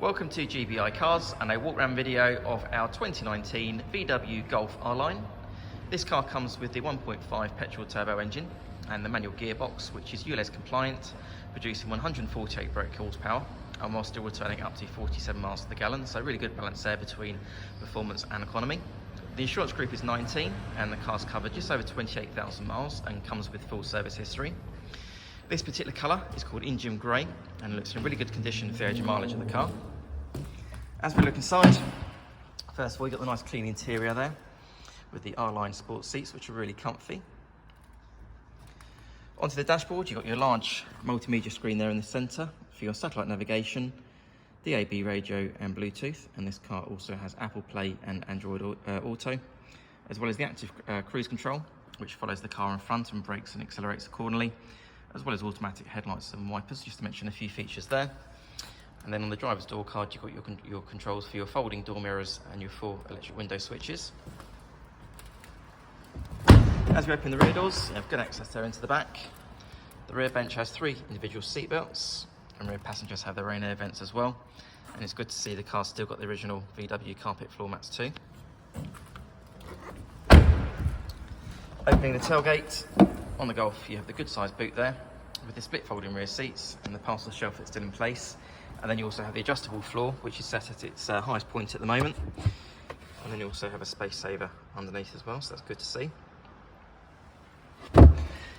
Welcome to GBI Cars and a walk around video of our 2019 VW Golf R-Line. This car comes with the 1.5 petrol turbo engine and the manual gearbox, which is ULEZ compliant, producing 148 brake horsepower and while still returning up to 47 miles to the gallon, so really good balance there between performance and economy. The insurance group is 19 and the car's covered just over 28,000 miles and comes with full service history. This particular colour is called Indium Grey and looks in really good condition for the age and mileage of the car. As we look inside, first of all, you've got the nice clean interior there with the R-Line sports seats, which are really comfy. Onto the dashboard, you've got your large multimedia screen there in the centre for your satellite navigation, DAB radio and Bluetooth, and this car also has ApplePlay and Android Auto, as well as the active cruise control, which follows the car in front and brakes and accelerates accordingly, as well as automatic headlights and wipers, just to mention a few features there. And then on the driver's door card, you've got your controls for your folding door mirrors and your 4 electric window switches. As we open the rear doors, you have good access there into the back. The rear bench has 3 individual seat belts, and rear passengers have their own air vents as well. And it's good to see the car's still got the original VW carpet floor mats too. Opening the tailgate, on the Golf you have the good sized boot there, with the split folding rear seats and the parcel shelf that's still in place. And then you also have the adjustable floor, which is set at its highest point at the moment. And then you also have a space saver underneath as well, so that's good to see.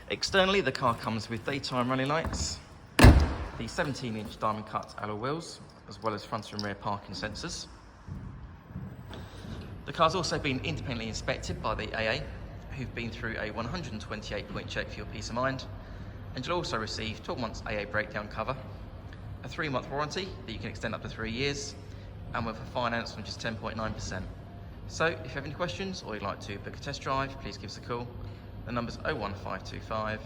Externally, the car comes with daytime running lights, the 17-inch diamond cut alloy wheels, as well as front and rear parking sensors. The car's also been independently inspected by the AA, who've been through a 128-point check for your peace of mind. And you'll also receive 12 months AA breakdown cover, a 3-month warranty that you can extend up to 3 years, and with a finance from just 10.9%. So if you have any questions or you'd like to book a test drive, please give us a call. The number's 01525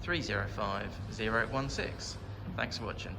305 016. Thanks for watching.